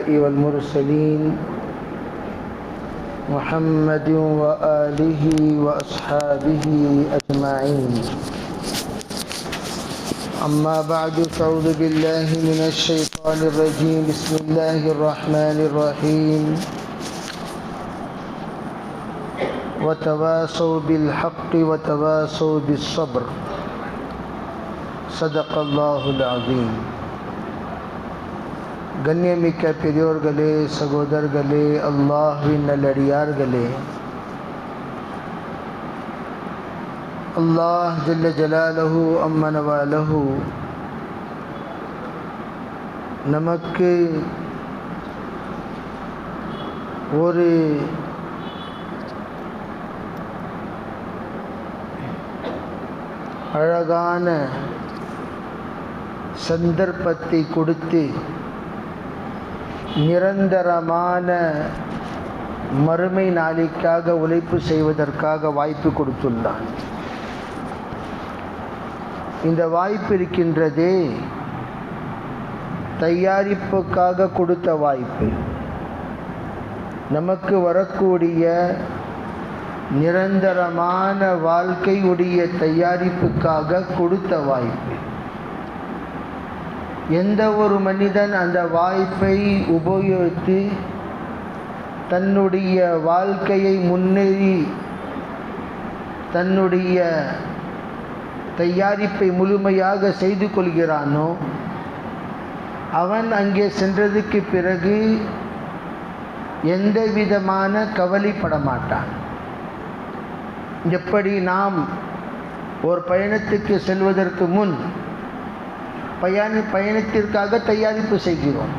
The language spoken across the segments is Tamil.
والمرسلين محمد وآله وأصحابه أجمعين. أما بعد فأعوذ بالله من الشيطان الرجيم. بسم الله الرحمن الرحيم. وتواصوا بالحق وتواصوا بالصبر. صدق الله العظيم. கண்ணியமிக்க பெரியோர்களே, சகோதரர்களே, அல்லாஹ்வின் நல்லடியார்களே, அல்லாஹ் ஜல்ல ஜலாலஹு அம்மனவாலஹு நமக்கு ஒரு அழகான சந்தர்ப்பத்தை கொடுத்து நிரந்தரமான மறுமை நாளைக்காக உழைப்பு செய்வதற்காக வாய்ப்பு கொடுத்துள்ளான். இந்த வாய்ப்பு இருக்கின்றதே தயாரிப்புக்காக கொடுத்த வாய்ப்பு, நமக்கு வரக்கூடிய நிரந்தரமான வாழ்க்கையுடைய தயாரிப்புக்காக கொடுத்த வாய்ப்பு. எந்த ஒரு மனிதன் அந்த வாய்ப்பை உபயோகித்து தன்னுடைய வாழ்க்கையை முன்னேறி தன்னுடைய தயாரிப்பை முழுமையாக செய்து கொள்கிறானோ அவன் அங்கே சென்றதுக்கு பிறகு எந்த விதமான கவலைப்பட மாட்டான். எப்படி நாம் ஒரு பயணத்துக்கு செல்வதற்கு முன் பயணத்திற்காக தயாரிப்பு செய்கிறோம்.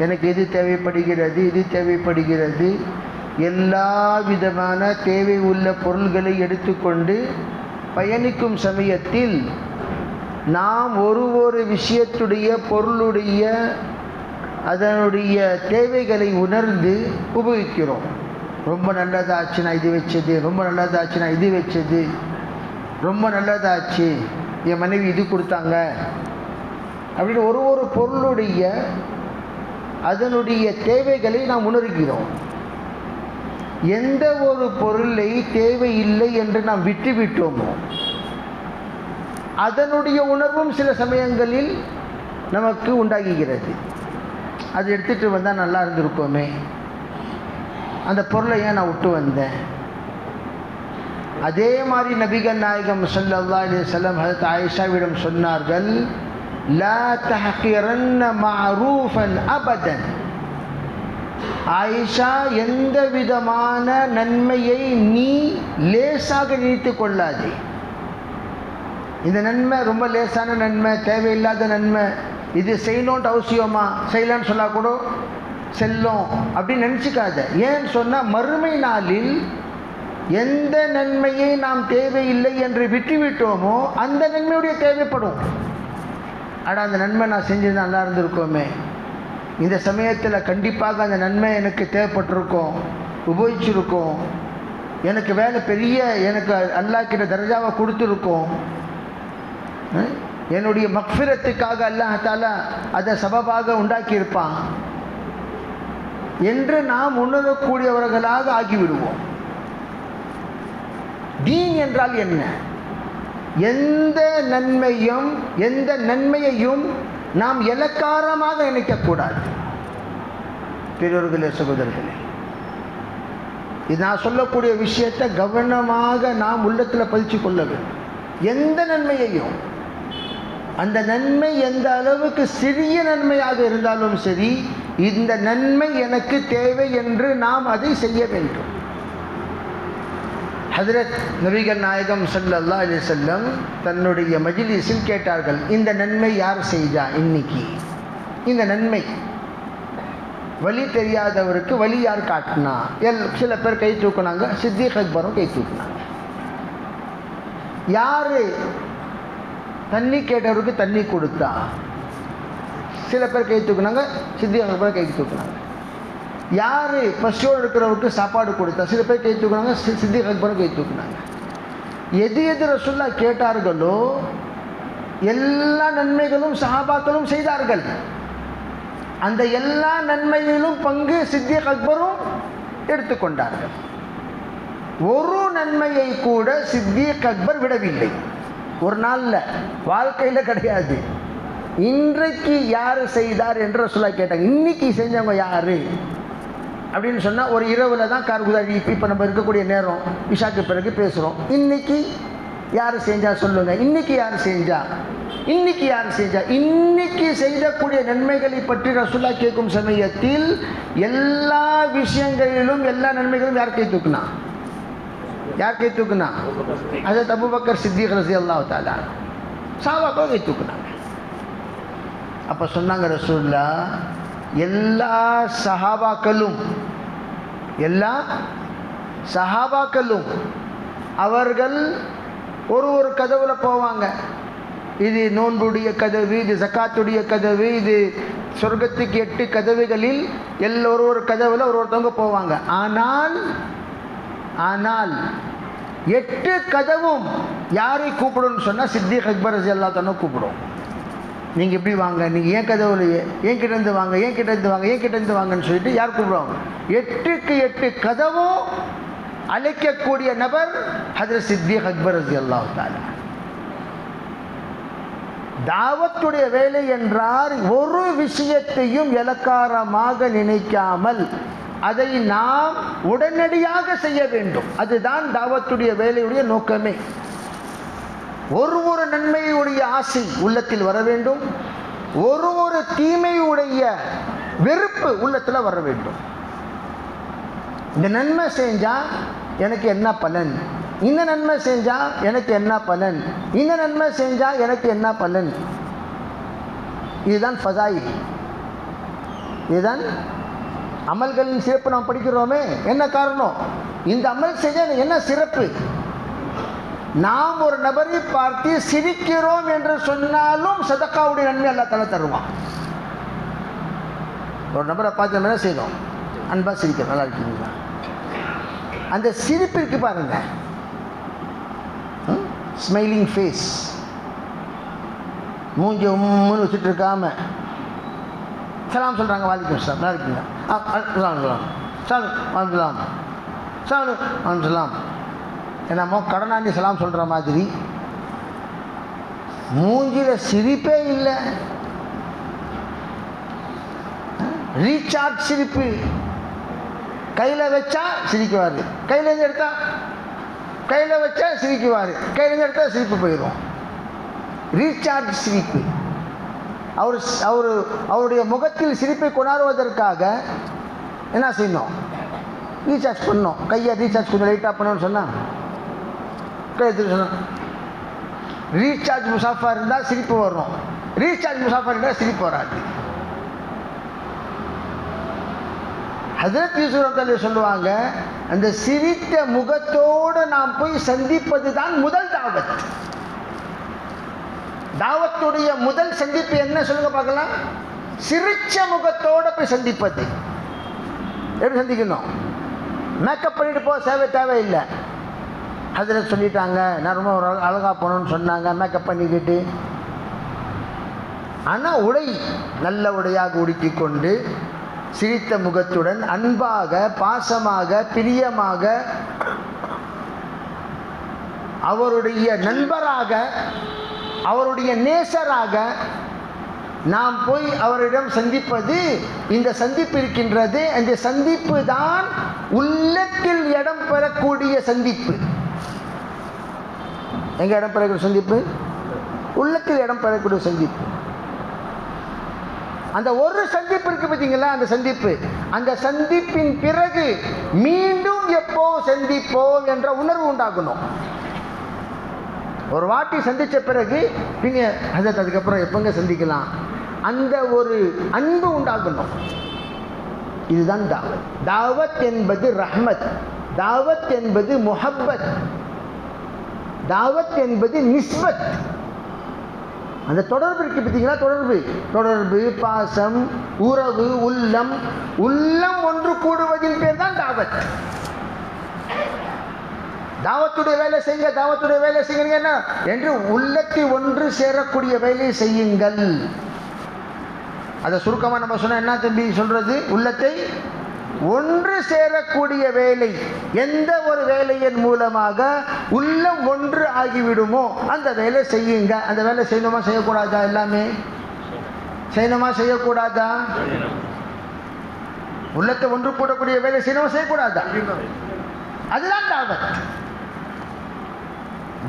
எனக்கு இது தேவைப்படுகிறது, இது தேவைப்படுகிறது, எல்லா விதமான தேவை உள்ள பொருள்களை எடுத்துக்கொண்டு பயணிக்கும் சமயத்தில் நாம் ஒரு விஷயத்துடைய பொருளுடைய அதனுடைய தேவைகளை உணர்ந்து உபயோகிக்கிறோம். ரொம்ப நல்லதாச்சு நான் இது வச்சது, ரொம்ப நல்லதாச்சு நான் இது வச்சது, ரொம்ப நல்லதாச்சு என் மனைவி இது கொடுத்தாங்க அப்படின்னு ஒரு பொருளுடைய அதனுடைய தேவைகளை நாம் உணர்கிறோம். எந்த ஒரு பொருளை தேவையில்லை என்று நாம் விட்டுவிட்டோமோ அதனுடைய உணர்வும் சில சமயங்களில் நமக்கு உண்டாகுகிறது. அது எடுத்துகிட்டு வந்தால் நல்லா இருந்திருக்கோமே, அந்த பொருளை ஏன் நான் விட்டு வந்தேன். அதே மாதிரி நபிகள் நாயகம் ஸல்லல்லாஹு அலைஹி வஸல்லம் ஹஜ்ரத் ஆயிஷாவிடம் சொன்னார்கள், லா தஹ்கிரன்ன மஅரூஃபன் அபதன். ஆயிஷா, எந்த விதமான நன்மையை நீ லேசாக நினைத்து கொள்ளாதே. இந்த நன்மை ரொம்ப லேசான நன்மை, தேவையில்லாத நன்மை, இது செய்யணும்னு அவசியமா, செய்யலான்னு சொன்னா கூட செல்லும் அப்படின்னு நினச்சிக்காத. ஏன்னு சொன்னால் மறுமை நாளில் எந்த நன்மையை நாம் தேவையில்லை என்று விட்டுவிட்டோமோ அந்த நன்மையுடைய தேவைப்படும். ஆனால் அந்த நன்மை நான் செஞ்சது நல்லா இருந்திருக்கோமே, இந்த சமயத்தில் கண்டிப்பாக அந்த நன்மை எனக்கு தேவைப்பட்டிருக்கோம், உபயோகிச்சிருக்கோம், எனக்கு வேலை பெரிய எனக்கு அல்லாஹ் கிட்ட தர்ஜாவை கொடுத்துருக்கோம், என்னுடைய மக்ஃபிரத்துக்காக அல்லாஹ் தஆலா அதை சபபாக உண்டாக்கியிருப்பான் என்று நாம் உணரக்கூடியவர்களாக ஆகிவிடுவோம். தீன் என்றால் என்ன? எந்த நன்மையையும் நாம் இலக்காரமாக நினைக்கக்கூடாது. பெரியோர்களே, சகோதரர்களே, இது நான் சொல்லக்கூடிய விஷயத்தை கவனமாக நாம் உள்ளத்தில் பதிச்சு கொள்ள வேண்டும். எந்த நன்மையையும், அந்த நன்மை எந்த அளவுக்கு சிறிய நன்மையாக இருந்தாலும் சரி, இந்த நன்மை எனக்கு தேவை என்று நாம் அதை செய்ய வேண்டும். ஹஜ்ரத் நபிகள் நாயகம் ஸல்லல்லாஹு அலைஹி வஸல்லம் தன்னுடைய மஜ்லிஸில் கேட்டார்கள், இந்த நன்மை யார் செய்தா இன்னைக்கு? இந்த நன்மை வழி தெரியாதவருக்கு வழி யார் காட்டினா? சில பேர் கை தூக்குனாங்க, சித்திக் அக்பரும் கை தூக்குனாங்க. யார் தண்ணி கேட்டவருக்கு தண்ணி கொடுத்தா? சில பேர் கை தூக்குனாங்க, சித்திக் அக்பர் கை தூக்குனாங்க. யார் பசியோடு இருக்கிறவருக்கு சாப்பாடு கொடுத்தா? சில பேர் கை தூக்குனாங்க, சித்திக் அக்பரும் கை தூக்குனாங்க. எது ரசூலுல்லாஹ் கேட்டார்களோ எல்லா நன்மைகளும் சஹாபாக்களும் செய்தார்கள். அந்த எல்லா நன்மையிலும் பங்கு சித்திக் அக்பரும் எடுத்துக்கொண்டார்கள். ஒரு நன்மையை கூட சித்திக் அக்பர் விடவில்லை. ஒரு நாளில், வாழ்க்கையில் கிடையாது. இன்றைக்கு யார் செய்தார் என்று ரசூலுல்லாஹ் கேட்டாங்க. இன்னைக்கு செஞ்சவங்க யாரு அப்படின்னு சொன்னால், ஒரு இரவில் தான் கார்குதாரி. இப்போ நம்ம இருக்கக்கூடிய நேரம் இஷாக்கு பிறகு பேசுகிறோம். இன்னைக்கு யார் செஞ்சா சொல்லுங்க. இன்னைக்கு யார் செஞ்சா, இன்னைக்கு யார் செஞ்சா. இன்னைக்கு செய்யக்கூடிய நன்மைகளை பற்றி ரசூலுல்லாஹ் கேட்கும் சமயத்தில் எல்லா விஷயங்களிலும் எல்லா நன்மைகளும் யார் கை தூக்குனா, யார் கை தூக்குனா? ஹஜ்ரத் அபூபக்கர் சித்திக் ரலியல்லாஹு தஆலா சஹாபாக்கள் கை தூக்குனாங்க. அப்போ சொன்னாங்க ரசூலுல்லாஹ், எல்லா சஹாபாக்களும் அவர்கள் ஒரு கதவுல போவாங்க. இது நோன்புடைய கதவு, இது ஜக்காத்துடைய கதவு, இது சொர்க்கத்துக்கு 8 கதவுகளில் எல்லோரும் ஒரு கதவுல ஒருத்தவங்க போவாங்க. ஆனால் 8 கதவும் யாரை கூப்பிடும்னு சொன்னால் சித்திக் அக்பர் ரலியல்லாஹு தஆலா கூப்பிடும். நீங்கள் எப்படி வாங்க, நீங்கள் ஏன் கதவுலையே, ஏன் கிட்டேருந்து வாங்க, ஏன் கிட்டேருந்து வாங்க, ஏன் கிட்டேருந்து வாங்கன்னு சொல்லிட்டு யார் கூப்பிடுவாங்க? 8க்கு 8 கதவும் அழைக்கக்கூடிய நபர் ஹஜ்ரத் சித்திக் அக்பர் ரலியல்லாஹு தஆலா. தாவத்துடைய வேலை என்றால் ஒரு விஷயத்தையும் இலக்காரமாக நினைக்காமல் அதை நாம் உடனடியாக செய்ய வேண்டும். அதுதான் தாவத்துடைய வேலையுடைய நோக்கமே. ஒரு நன்மையுடைய ஆசை உள்ளத்தில் வர வேண்டும், ஒரு தீமையுடைய வெறுப்பு உள்ளத்தில் வர வேண்டும். இந்த நன்மை செஞ்சால் எனக்கு என்ன பலன், இந்த நன்மை செஞ்சால் எனக்கு என்ன பலன், இந்த நன்மை செஞ்சால் எனக்கு என்ன பலன். இதுதான் ஃபதாயில், இதுதான் அமல்களின் சிறப்பு. நாம் படிக்கிறோமே, என்ன காரணம்? இந்த அமல் செஞ்சால் என்ன சிறப்பு? நாம் ஒரு நபரை பார்த்து சிரிக்கிறோம் என்று சொன்னாலும் சதக்காவுடைய நன்மை அல்லாஹ் தஆலா தருவான். ஒரு நபரை பார்த்து நம்ம என்ன செய்யணும்? அன்பா சிரிக்கிறோம், நல்லா இருக்கீங்களா? அந்த சிரிப்பிற்கு பாருங்க, ஸ்மைலிங் ஃபேஸ், மூஞ்சி உம்முன்னு வச்சுட்டு இருக்காம சலாம் சொல்கிறாங்க, வாலிக்கும் சலாம், நல்லா இருக்கீங்களா? சலாம் என்னமோ கடனாண்டி சலாம் சொல்கிற மாதிரி மூஞ்சியில் சிரிப்பே இல்லை. ரீசார்ஜ் சிரிப்பு. கையில் வச்சா சிரிக்குவார், கையிலேருந்து எடுத்தா, கையில் வச்சா சிரிக்குவார், கையிலேருந்து எடுத்தால் சிரிப்பு போயிடும். ரீசார்ஜ் சிரிப்பு. அவருடைய முகத்தில் சிரிப்பை கொண்டாடுவதற்காக என்ன செய்யணும்? ரீசார்ஜ் பண்ணணும். கையை ரீசார்ஜ் கொஞ்சம் லைட்டாக பண்ணணும்னு சொன்னால் கை எடுத்து சொன்னால், ரீசார்ஜ் முசாஃபா இருந்தால் சிரிப்பு வரும், ரீசார்ஜ் முசாஃபா இருந்தால் சிரிப்பு வராது. ஹஜ்ரத் யூசுப் சொல்லுவாங்க, அந்த சிரித்த முகத்தோடு நாம் போய் சந்திப்பது தான் முதல் தாவத். தாவத்துடைய முதல் சந்திப்பு என்ன சொல்லுங்க பார்க்கலாம்? சிரிச்ச முகத்தோடு போய் சந்திப்பது. எப்படி சந்திக்கணும்? மேக்கப் பண்ணிட்டு போக தேவையில்லை. ஹஜ்ரத் சொல்லிட்டாங்க, நான் ரொம்ப அழகாக போகணுன்னு சொன்னாங்க, மேக்கப் பண்ணிக்கிட்டு. ஆனால் உடை நல்ல உடையாக உடுத்தி கொண்டு சிரித்த முகத்துடன் அன்பாக, பாசமாக, பிரியமாக, அவருடைய நண்பராக, அவருடைய நேசராக நாம் போய் அவரிடம் சந்திப்பது, இந்த சந்திப்பு இருக்கின்றது, அந்த சந்திப்பு தான் உள்ளத்தில் இடம் பெறக்கூடிய சந்திப்பு. எங்க இடம் பெறக்கூடிய சந்திப்பு? உள்ளத்தில் இடம் பெறக்கூடிய சந்திப்பு. அந்த ஒரு சந்திப்பு இருக்கு பார்த்தீங்களா, அந்த சந்திப்பு, அந்த சந்திப்பின் பிறகு மீண்டும் எப்போ சந்திப்போம் என்ற உணர்வு உண்டாகணும். ஒரு வாட்டி சந்தித்த பிறகு நீங்க அதுக்கப்புறம் எப்பங்க சந்திக்கலாம், அந்த ஒரு அன்பு உண்டாகணும். இதுதான் தாவத். தாவத் என்பது ரஹ்மத், தாவத் என்பது முஹப்பத், தாவத் என்பது நிஸ்பத். அந்த தொடர்பு இருக்கு பார்த்தீங்களா, தொடர்பு, பாசம், உறவு, உள்ளம் ஒன்று கூடுவதின் பேர் தான் தாவத். தாவத்துடைய வேலை செய்யுங்க, தாவத்துடைய வேலை செய்யுங்க என்ன என்று உள்ளத்தை ஒன்று சேரக்கூடிய வேலை செய்யுங்கள். அதை சுருக்கமாக நம்ம சொன்னால் என்ன தம்பி சொல்கிறது? உள்ளத்தை ஒன்று சேரக்கூடிய வேலை. எந்த ஒரு வேலையின் மூலமாக உள்ளம் ஒன்று ஆகிவிடுமோ அந்த வேலை செய்யுங்க. அந்த வேலை செய்யணுமா செய்யக்கூடாதா? எல்லாமே செய்யணுமா செய்யக்கூடாதா? உள்ளத்தை ஒன்று கூடக்கூடிய வேலை செய்யணுமா செய்யக்கூடாதா? அதுதான் தாவத்.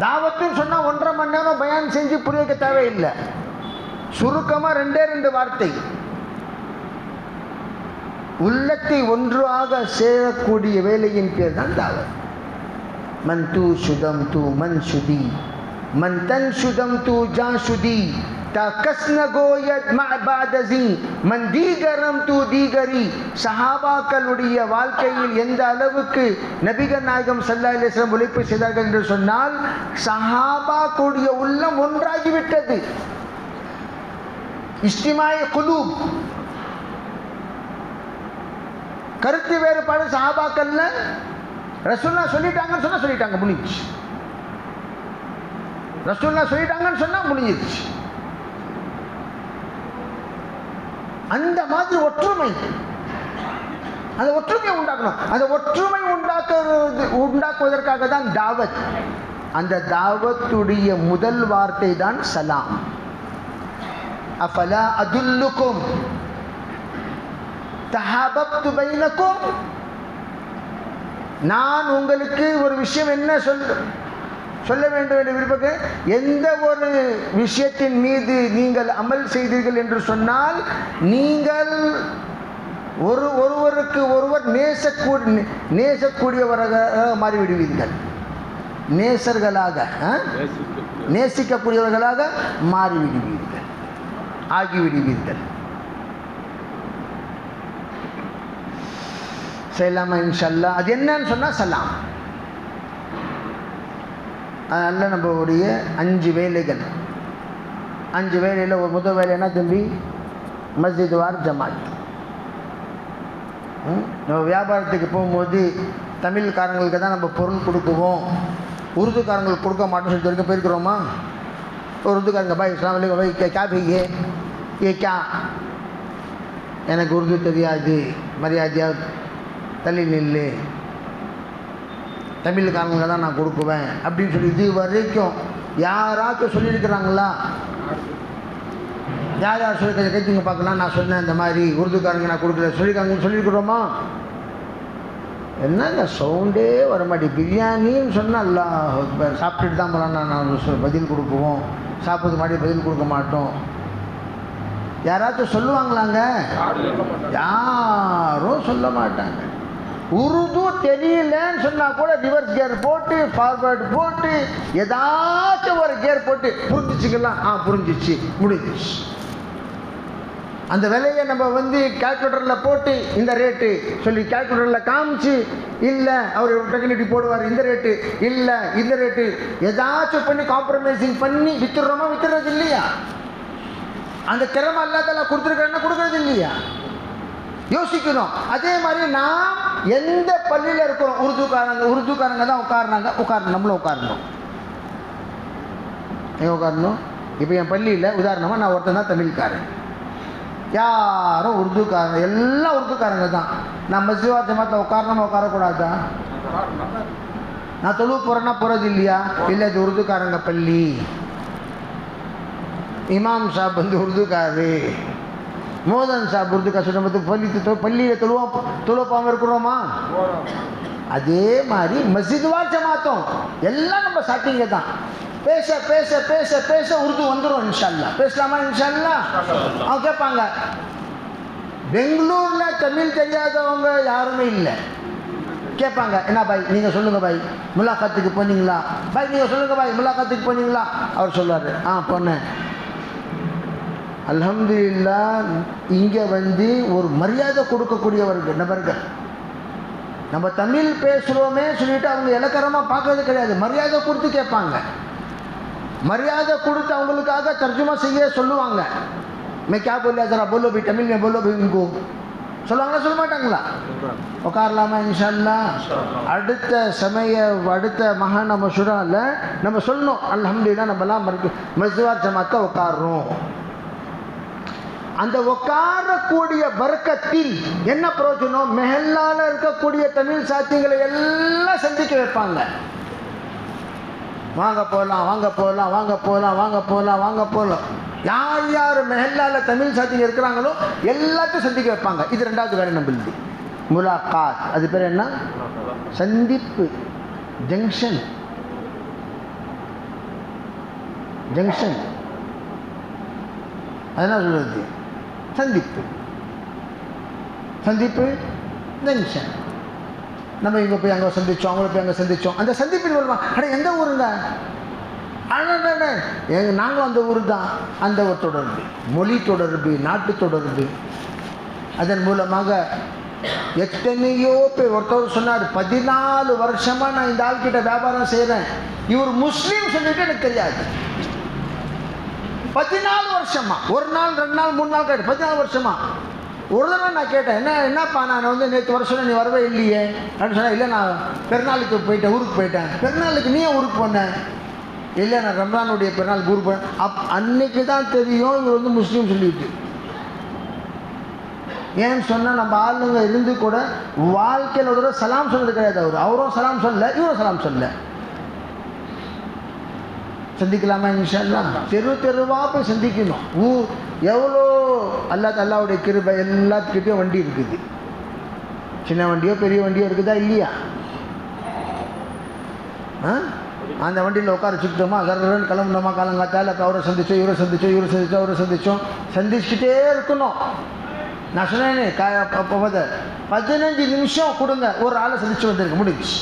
தாவத்துன்னு சொன்னால் 1.5 மணி நேரம் பயான் செஞ்சு புரிய வைக்க தேவையில்லை. சுருக்கமாக 2 வார்த்தை. உள்ளத்தை ஒன்றாக சேரக்கூடிய வேலையின் பேர் தான் தாவத். மன் தூ சுதம் தூ மன் சுதி மன் தன் சுதம் தூ ஜா சுதி தகஸ்ன கோயத் மஅபாதசி மன் தீகரம் தூ தீகரி. சஹாபாக்களுடைய வாழ்க்கையில் எந்த அளவுக்கு நபிகள் நாயகம் ஸல்லல்லாஹு அலைஹி வஸல்லம் உழைப்பு செய்தார்கள் என்று சொன்னால், சஹாபாக்களுடைய உள்ளம் ஒன்றாகிவிட்டது. இஸ்திமாய் குலூப், கருத்து வேறுபாடு சஹாபாக்கள்ல ரசூலுல்லாஹ் சொல்லிட்டாங்கன்னு சொன்னா சொல்லிட்டாங்க, முடிஞ்சிச்சு. ரசூலுல்லாஹ் சொல்லிட்டாங்கன்னு சொன்னா முடிஞ்சிச்சு. அந்த மாதிரி ஒற்றுமை, அந்த ஒற்றுமையை உண்டாக்கணும். அந்த ஒற்றுமை உண்டாக்குவதற்காக தான் தாவத். அந்த தாவத்துடைய முதல் வார்த்தை தான் சலாம். அஃபலா அதுல்லுக்கும் தஹாபப்து பைனக்கும். நான் உங்களுக்கு ஒரு விஷயம் என்ன சொல்ல வேண்டும் என்று விரும்புகிறேன். எந்த ஒரு விஷயத்தின் மீது நீங்கள் அமல் செய்தீர்கள் என்று சொன்னால், நீங்கள் ஒருவருக்கு ஒருவர் நேசக்கூடியவர்களாக மாறிவிடுவீர்கள். நேசர்களாக, நேசிக்கக்கூடியவர்களாக மாறிவிடுவீர்கள், ஆகிவிடுவீர்கள். செய்யலாமா இன்ஷா அல்லாஹ்? அது என்னன்னு சொன்னால் சலாம். அதனால் நம்மளுடைய 5 வேலைகள், 5 வேலையில் ஒரு முதல் வேலை என்ன தம்பி? மஸ்ஜித் வார் ஜமாத். நம்ம வியாபாரத்துக்கு போகும்போது தமிழ்காரங்களுக்கு தான் நம்ம பொருள் கொடுக்குவோம், உருதுக்காரங்களுக்கு கொடுக்க மாட்டோம்னு சொல்லி வரைக்கும் போயிருக்கிறோமா? உருதுக்காரங்க பாய் இஸ்லாம் அலைக்கும் பாய் கே பையே ஏ கே, எனக்கு உருது தெரியாது, மரியாதையாக தள்ளி நில்லு, தமிழ்காரங்க தான் நான் கொடுக்குவேன் அப்படின்னு சொல்லி இது வரைக்கும் யாராச்சும் சொல்லியிருக்கிறாங்களா? யார் யார் சொல்லி கைத்திங்க பார்க்கலாம். நான் சொன்னேன் இந்த மாதிரி உருதுக்காரங்க நான் கொடுக்குற சொல்லியிருக்கிறோமா? என்னங்க சவுண்டே வர மாட்டேன். பிரியாணின்னு சொன்னால் அல்லாஹ் சாப்பிட்டுட்டு தான் போகலாம், நான் பதில் கொடுக்குவோம், சாப்பிட்றது மாதிரி பதில் கொடுக்க மாட்டோம். யாராச்சும் சொல்லுவாங்களாங்க? யாரும் சொல்ல மாட்டாங்க. உருது தெரியலன்னு சொன்னால் கூட ரிவர்ஸ் கியர் போட்டு ஃபார்வர்டு போட்டு ஏதாச்சும் ஒரு கியர் போட்டு புரிஞ்சிச்சுக்கலாம். புரிஞ்சிச்சு, முடிஞ்சிச்சு. அந்த விலையை நம்ம கால்குலேட்டரில் போட்டு இந்த ரேட்டு சொல்லி கால்குலேட்டரில் காமிச்சு, இல்லை அவர் டெக்னிட்டி போடுவார் இந்த ரேட்டு, இல்லை இந்த ரேட்டு, ஏதாச்சும் பண்ணி காம்ப்ரமைசிங் பண்ணி வித்துடுறோமா? வித்துறது இல்லையா? அந்த திறமை அல்லாதெல்லாம் கொடுத்துருக்கேன்னா கொடுக்கறது இல்லையா? யோசிக்கணும். அதே மாதிரி நாம் எந்த பள்ளியில் இருக்கிறோம், உருதுக்காரங்க தான் உட்காரணும், நம்மளும் உட்காரணும். எங்கே உட்காரணும்? இப்போ என் பள்ளியில் உதாரணமாக நான் ஒருத்தன் தான் தமிழ்காரன், யாரும் உருதுக்காரங்க, எல்லாம் உருதுக்காரங்க தான். நான் மஸ்ஜித் ஜமாத்தில் உட்காரணுமா உட்காரக்கூடாதா? நான் தொழுவு போகிறேன்னா போகிறது இல்லையா? இல்லை, இது உருதுக்காரங்க பள்ளி, இமாம் சாப் உருதுக்காரு, மோதன் சாப் உருதுக்கார் சொல்ல பள்ளியில் தொழுவாமல் இருக்கிறோமா? அதே மாதிரி மஸ்ஜித் வார் ஜமாத்தும் எல்லாம் நம்ம சாட்டிங்க தான். பேச பேச பேச பேச உருது வந்துடும் இன்ஷா அல்லாஹ். பேசலாமா இன்ஷா அல்லாஹ்? அவங்க கேட்பாங்க. பெங்களூரில் தமிழ் தெரியாதவங்க யாருமே இல்லை. கேட்பாங்க, என்ன பாய் நீங்கள் சொல்லுங்கள் பாய், முலாக்காத்துக்கு போனீங்களா? பாய் நீங்கள் சொல்லுங்கள் பாய், முலாக்காத்துக்கு போனீங்களா? அவர் சொல்லுவார், போனேன். அல்ஹம்துலில்லாஹ். இங்கே ஒரு மரியாதை கொடுக்கக்கூடியவர்கள் நபர்கள். நம்ம தமிழ் பேசுகிறோமே சொல்லிட்டு அவங்க இலக்கரமாக பார்க்கறது கிடையாது, மரியாதை கொடுத்து கேட்பாங்க. மரியாதை கொடுத்து அவங்களுக்காக தர்ஜுமா செய்ய சொல்லுவாங்க. मैं क्या बोल रहा जरा बोलो भी, तमिल में बोलो भी उनको. சொல்லுவாங்களா சொல்ல மாட்டாங்களா? உட்காரலாமா இன்ஷா அல்லாஹ்? அடுத்த மகான மஷூராவில் நம்ம சொல்லணும், அல்ஹம்துலில்லாஹ் நம்மலாம் மஸ்ஜித் ஜமாத்தை உட்காடுறோம். அந்த உட்காரக்கூடிய வர்க்கத்தில் என்ன பிரயோஜனம்? மெஹல்லால இருக்கக்கூடிய தமிழ் சாத்தியங்களை எல்லாம் சந்திக்க வைப்பாங்க. வாங்க போகலாம், வாங்க போகலாம், வாங்க போகலாம், வாங்க போகலாம், வாங்க போகலாம். யார் யார் மெஹல்லால தமிழ் சாத்தியம் இருக்கிறாங்களோ எல்லாத்தையும் சந்திக்க வைப்பாங்க. இது ரெண்டாவது வேலை நம்மளுது. முலாகாத், அது பேர் என்ன? சந்திப்பு, ஜங்ஷன். ஜங்ஷன் அதெல்லாம் சொல்றது சந்திப்பு. சந்திப்பு, ஜங்ஷன். நம்ம இங்கே போய் அங்கே சந்தித்தோம், அவங்கள போய் அங்கே சந்தித்தோம். அந்த சந்திப்பின் மூலமா அட எந்த ஊருங்க? நாங்களும் அந்த ஊர் தான். அந்த ஒரு தொடர்பு, மொழி தொடர்பு, நாட்டு தொடர்பு. அதன் மூலமாக எத்தனையோ பேர். ஒருத்தர் சொன்னார், 14 வருஷமா நான் இந்த ஆள்கிட்ட வியாபாரம் செய்கிறேன், இவர் முஸ்லீம் சொல்லிட்டு எனக்கு தெரியாது. 14 வருஷமா, ஒரு நாள் 2 நாள் 3 நாள் கேட்டு 14 வருஷமா. ஒரு தடவை நான் கேட்டேன், என்னப்பா நான் வந்து நேற்று வருஷம் நீ வரவே இல்லையே அப்படின்னு சொன்னேன். இல்லை நான் பெருநாளுக்கு போயிட்டேன், ஊருக்கு போயிட்டேன். பெருநாளுக்கு நீ ஊருக்கு போனேன்? இல்லை நான் ரம்ஜானுடைய பெருநாளுக்கு ஊருக்கு போனேன். அன்னைக்கு தான் தெரியும் இவர் வந்து முஸ்லீம் சொல்லிட்டு. ஏன்னு சொன்னால் நம்ம ஆளுங்க இருந்து கூட வாழ்க்கையில் ஒரு சலாம் சொன்னது கிடையாது. அவரும் சலாம் சொல்லல, இவரும் சலாம் சொல்லல. சந்திக்கலாமா இன்ஷா அல்லாஹ்? தெருவாக போய் சந்திக்கணும். எவ்வளோ அல்லாஹ்வுடைய கிருபை, எல்லாத்துக்கிட்டையும் வண்டி இருக்குது. சின்ன வண்டியோ பெரிய வண்டியோ இருக்குதா இல்லையா? அந்த வண்டியில் உட்கார வச்சுக்கிட்டோமா, கரன்னு கிளம்புனோமா, காலங்காத்தால் அவரை சந்தித்தோம், இவரை சந்தித்தோம், இவரை சந்தித்தோம், அவரை சந்தித்தோம். சந்திச்சுக்கிட்டே இருக்கணும். நான் சொன்னேனே 15 நிமிஷம் கொடுங்க, ஒரு ஆளை சந்திச்சு வந்திருக்க முடிஞ்சு.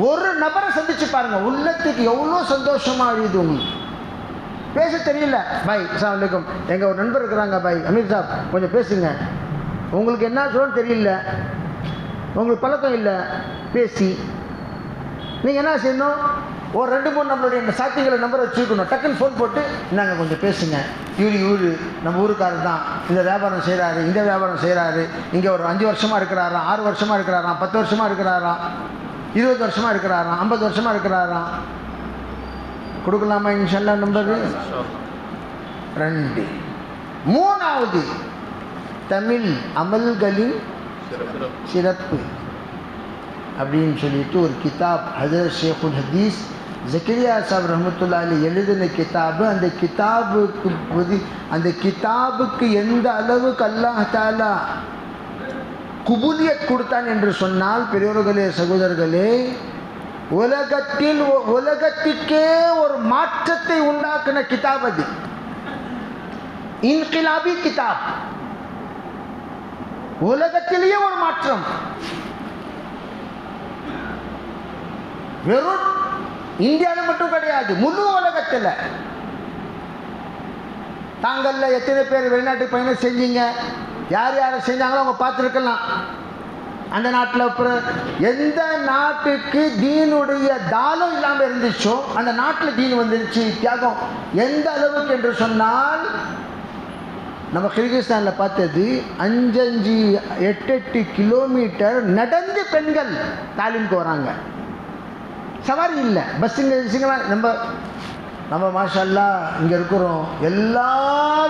ஒரு நபரை சந்திச்சு பாருங்க, உள்ளத்துக்கு எவ்வளோ சந்தோஷமா அழியுது. உங்களுக்கு பேச தெரியல, பாய் அஸ்ஸலாமு அலைக்கும், எங்க ஒரு நண்பர் இருக்கிறாங்க, பாய் அமீர் சாப் கொஞ்சம் பேசுங்க. உங்களுக்கு என்ன சொல்லணும்னு தெரியல, உங்களுக்கு பழக்கம் இல்லை பேசி. நீங்கள் என்ன செய்யணும், ஒரு 2-3 நம்மளுடைய சாத்தியங்களை நம்பரை வச்சுக்கணும். டக்குன்னு ஃபோன் போட்டு நாங்கள் கொஞ்சம் பேசுங்க, இவரு நம்ம ஊருக்காரர் தான், இந்த வியாபாரம் செய்கிறாரு, இந்த வியாபாரம் செய்கிறாரு, இங்கே ஒரு 5 வருஷமாக இருக்கிறாராம், 6 வருஷமாக இருக்கிறாராம், 10 வருஷமாக இருக்கிறாராம், 20 வருஷமாக இருக்கிறாராம், 50 வருஷமாக இருக்கிறாராம். கொடுக்கலாமா இன்ஷா அல்லாஹ் நம்பரு? 2. 3வது தமிழ் அமல்களின் சிறப்பு அப்படின்னு சொல்லிட்டு ஒரு கிதாப் ஹஜரத் ஷேகுல் ஹதீஸ் ஜக்கரியா சாஹிப் ரஹ்மத்துல்லாஹி அலைஹி எழுதின கிதாபு. அந்த கிதாபுக்கு எந்த அளவுக்கு அல்லாஹ் தஆலா குபூலியத் கொடுத்தான் என்று சொன்னால், பெரியோர்களே சகோதரர்களே, உலகத்திற்கே ஒரு மாற்றத்தை உண்டாக்கின கிதாப் அது. இன்கிலாபி கிதாப், உலகத்திலேயே ஒரு மாற்றம். வெறும் இந்தியாவில் மட்டும் கிடையாது, முழு உலகத்தில். தாங்கள்ல எத்தனை பேர் வெளிநாட்டு பயணம் செஞ்சீங்க, யார் யாரை செஞ்சாங்களோ அவங்க பார்த்துருக்கலாம். அந்த நாட்டில் அப்புறம் எந்த நாட்டுக்கு தீனுடைய தாளம் இல்லாமல் இருந்துச்சோ அந்த நாட்டில் தீன் வந்துருச்சு. தியாகம் எந்த அளவுக்கு என்று சொன்னால், நம்ம கிர்கிஸ்தானில் பார்த்தது 5-8 கிலோமீட்டர் நடந்து பெண்கள் தாலீமுக்கு வராங்க. சவாரி இல்லை, பஸ்ஸுங்க. நம்ம மாஷா அல்லாஹ் இங்கே இருக்கிறோம், எல்லா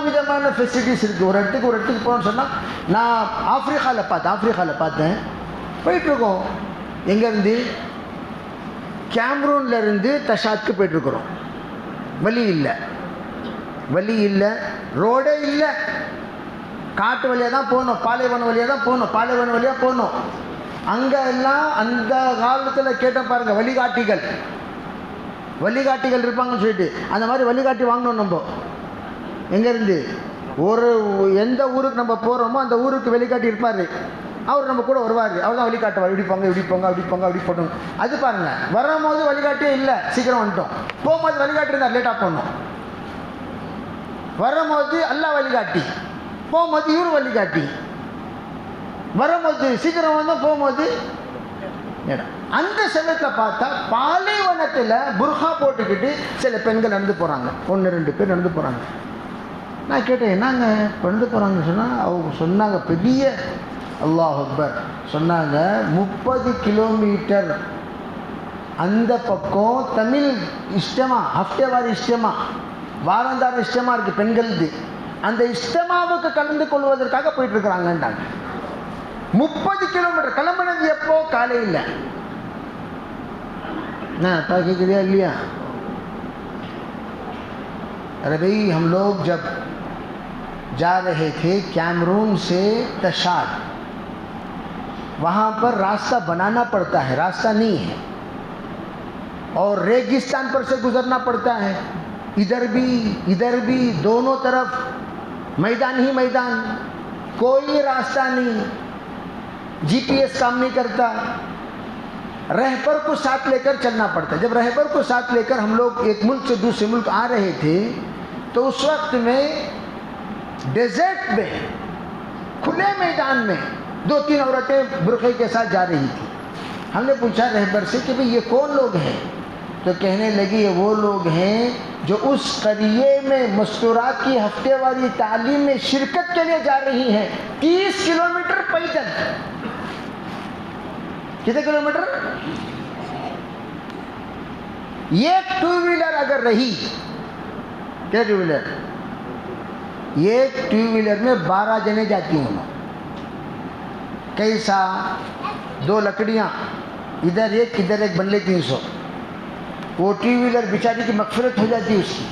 விதமான ஃபெசிலிட்டிஸ் இருக்குது. ஒரு இடத்துக்கு போகணும்னு சொன்னால், நான் ஆஃப்ரிக்காவில் பார்த்தேன். போயிட்டுருக்கோம். எங்கேருந்து? கேம்ரூன்லேருந்து தஷாத்துக்கு போயிட்டுருக்குறோம். வழி இல்லை, ரோடே இல்லை. காட்டு வழியாக தான் போகணும், பாலைவன வழியாக போகணும். அங்கே எல்லாம் அந்த காலத்தில் கேட்ட பாருங்கள், வழிகாட்டிகள் இருப்பாங்கன்னு சொல்லிட்டு, அந்த மாதிரி வழிகாட்டி வாங்கணும். நம்ம எங்கேருந்து எந்த ஊருக்கு நம்ம போகிறோமோ அந்த ஊருக்கு வழிகாட்டி இருப்பார். அவர் நம்ம கூட வருவார், அவர் தான் வழிகாட்டுவார். இப்படி போங்க அப்படி போட்டோம். அது பாருங்கள், வரும்போது வழிகாட்டியே இல்லை, சீக்கிரம் வந்துட்டோம். போகும்போது வழிகாட்டி இருந்தார், லேட்டாக போகணும். வரும்போது அல்லாஹ் வழிகாட்டி, போகும்போது இவர் வழிகாட்டி. வரும்போது சீக்கிரம் வந்தோம், போகும்போது அந்த சமயத்தில் பார்த்தா பாலைவனத்தில் புர்ஹா போட்டுக்கிட்டு சில பெண்கள் நடந்து போகிறாங்க. 1-2 பேர் நடந்து போகிறாங்க. நான் கேட்டேன், என்னங்க நடந்து போகிறாங்கன்னு சொன்னால், அவங்க சொன்னாங்க, பெரிய அல்லாஹ் அக்பர் சொன்னாங்க, 30 கிலோமீட்டர் அந்த பக்கம் தமிழ் இஷ்டமா, ஹஃப்டேவாரி இஷ்டமா, வாரந்தார இஷ்டமாக இருக்குது பெண்களுக்கு. அந்த இஸ்தமாவுக்கு கலந்து கொள்வதற்காக போயிட்டு இருக்கிறாங்கன்றாங்க. 30 கிலோமீட்டர் கிளம்பினது எப்போ? காலையில். கேட்குறியா இல்லையா? अरे भाई हम लोग जब जा रहे थे कैमरून से तशाद, वहाँ पर रास्ता बनाना पड़ता है, रास्ता नहीं है, और रेगिस्तान पर से गुजरना पड़ता है, इधर भी दोनों तरफ मैदान ही मैदान, कोई रास्ता नहीं, जीपीएस काम नहीं करता, रहबर को साथ लेकर चलना पड़ता है। जब रहबर को साथ लेकर हम लोग एक मुल्क से दूसरे मुल्क आ रहे थे तो उस वक्त में डेजर्ट में, खुले मैदान में 2-3 औरतें बुरखे के साथ जा रही थी। हमने पूछा रहबर से कि भाई ये कौन लोग हैं? तो कहने लगी ये वो लोग हैं जो उस करिए में मस्तूरात की हफ्तेवारी तालीम में शिरकत के लिए जा रही हैं। 30 किलोमीटर पैदल। कितने किलोमीटर? एक 2 व्हीलर अगर रही, क्या 2 व्हीलर? एक 2 व्हीलर में 12 जने जाती हूँ। कैसा? 2 लकड़ियाँ, इधर एक बनले 300। वो 2 व्हीलर बेचारी की मगफिरत हो जाती उसकी।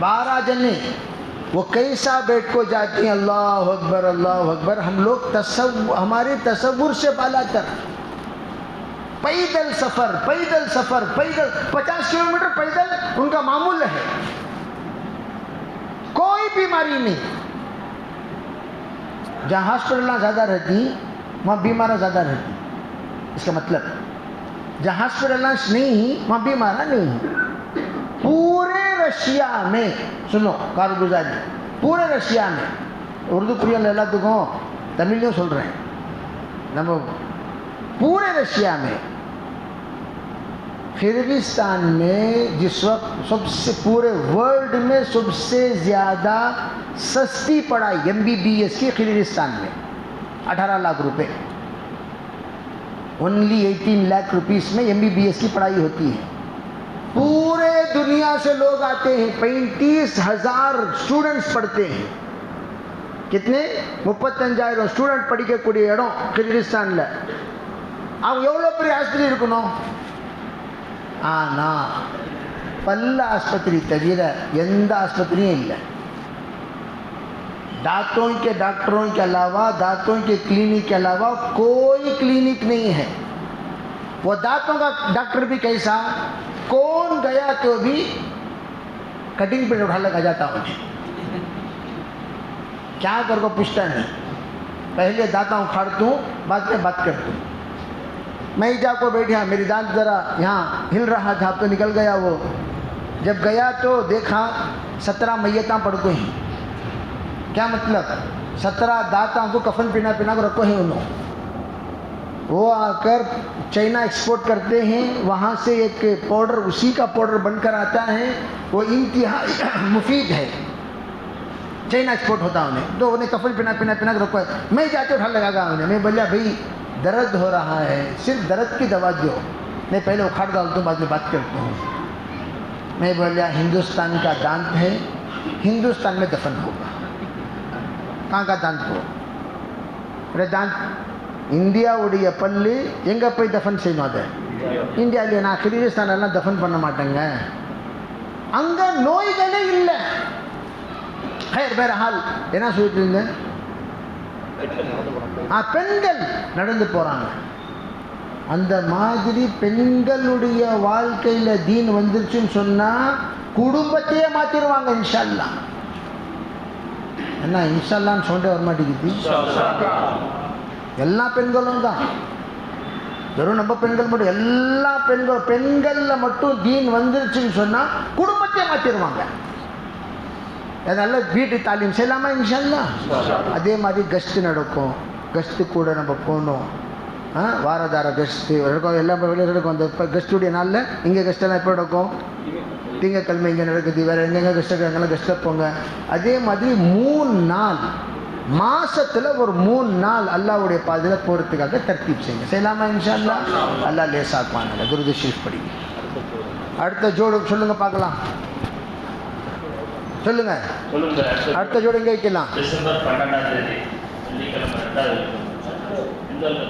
12 जने वो कैसा बैठ को जाती हैं। अल्लाह अकबर अल्लाह अकबर। हम लोग हमारे तसव्वुर से बालातर। पैदल सफ़र 50 किलोमीटर पैदल उनका मामूल है। कोई बीमारी नहीं। जहाँ हॉस्पिटल ज़्यादा रहती वहाँ बीमार ज़्यादा रहती। इसका मतलब जहाँ हॉस्पिटल नहीं वहाँ बीमार नहीं। पूरे रशिया में, सुनो कारगुजारी, पूरे रशिया में, उर्दू प्रिय लैला तुको तमिल में सुन रहे हैं नमो, पूरे रशिया में, किर्गिस्तान में जिस वक्त सबसे पूरे वर्ल्ड में सबसे ज़्यादा सस्ती पढ़ाई MBBS की किर्गिस्तान में 18 लाख रुपए, ओनली 18 लाख रुपीस में MBBS की पढ़ाई होती है। पूरे दुनिया से लोग आते हैं। 35,000 स्टूडेंट्स पढ़ते हैं। कितने? 35,000 स्टूडेंट படிக்கக்கூடிய இடம் கிர்கிஸ்தான்ல. அவங்க எவ்வளோ பெரிய ஆஸ்பத்திரி இருக்கணும்? ஆனால் பல்ல ஆஸ்பத்திரி தவிர எந்த ஆஸ்பத்திரியும் இல்லை। दांतों के डॉक्टरों के अलावा, दांतों के क्लिनिक के अलावा कोई क्लिनिक नहीं है। वो दांतों का डॉक्टर भी कैसा? कौन गया तो भी कटिंग पे उठा लगा जाता उन्हें, क्या कर को पूछता नहीं। पहले दांत उखाड़ता हूँ, बाद में बात करता हूँ। मैं ही जाकर बैठा, मेरी दांत ज़रा यहाँ हिल रहा था तो निकल गया वो। जब गया तो देखा 17 मैयता पड़ गई। क्या मतलब? 17 दांतों को कफन पिना को रखो है उन्होंने। वो आकर चाइना एक्सपोर्ट करते हैं, वहाँ से एक पाउडर, उसी का पाउडर बनकर आता है, वो इंतहाई मुफीद है। चाइना एक्सपोर्ट होता है उन्हें, तो उन्हें कफन पिना रखो है। मैं जाते उठा लगागा उन्हें। मैं बोला भाई दर्द हो रहा है, सिर्फ दर्द की दवा दो, मैं पहले उखाड़ डालता हूँ, बाद में बात करता हूँ। मैं बोला हिंदुस्तान का दांत है, हिंदुस्तान में दफन होगा। कहाँ का दांत हो? अरे दांत இந்தியா உடைய பல்லு எங்கே போய் தஃபன் செய்யணும்? அதை இந்தியாவிலே. நான் கிர்கிஸ்தானெல்லாம் தஃபன் பண்ண மாட்டேங்க, அங்கே நோய்களே இல்லை. வேற ஹால் என்ன சொல்லிட்டு இருந்தேன்? பெண்கள் நடந்து போகிறாங்க. அந்த மாதிரி பெண்களுடைய வாழ்க்கையில் தீன் வந்துருச்சுன்னு சொன்னால் குடும்பத்தையே மாற்றிடுவாங்க இன்ஷா அல்லாஹ். என்ன இன்ஷா அல்லாஹ்னு சொல்லிட்டு வர மாட்டேங்குது. எல்லா பெண்களும் தான், வெறும் நம்ம பெண்கள் மட்டும், எல்லா பெண்களில் மட்டும் தீன் வந்துருச்சுன்னு சொன்னால் குடும்பத்தையே மாற்றிடுவாங்க. அதனால வீட்டு தாலீம் செய்யலாமா இன்ஷா அல்லாஹ். அதே மாதிரி கஸ்ட்டு நடக்கும். கஸ்ட்டு கூட நம்ம போகணும். வாரதார கஸ்ட்டு நடக்கும், எல்லா நடக்கும். அந்த இப்போ கஸ்ட்டுடைய நாளில் இங்கே கஸ்ட்டெல்லாம் எப்போ நடக்கும்? திங்கக்கிழமை இங்கே நடக்குது. வேறு எங்கெங்கே கஸ்ட்டு இருக்காங்கலாம் கஸ்ட்டை போங்க. அதே மாதிரி 3 நாள் மாசத்துல ஒரு 3 நாள் அல்லாஹ்வுடைய பாதையில் போகிறதுக்காக தர்த்தீப் செய்யுங்க. செய்யலாமா இன்ஷா அல்லாஹ்? அல்லாஹ் லேசாக்குவாங்க. துருது ஷரீஃப் படிங்க. அடுத்த ஜோடு சொல்லுங்க பார்க்கலாம். சொல்லுங்க. அடுத்த ஜோடி எங்கே வைக்கலாம்? டிசம்பர் 12ஆம் தேதி வெள்ளிக்கிழமை 2வது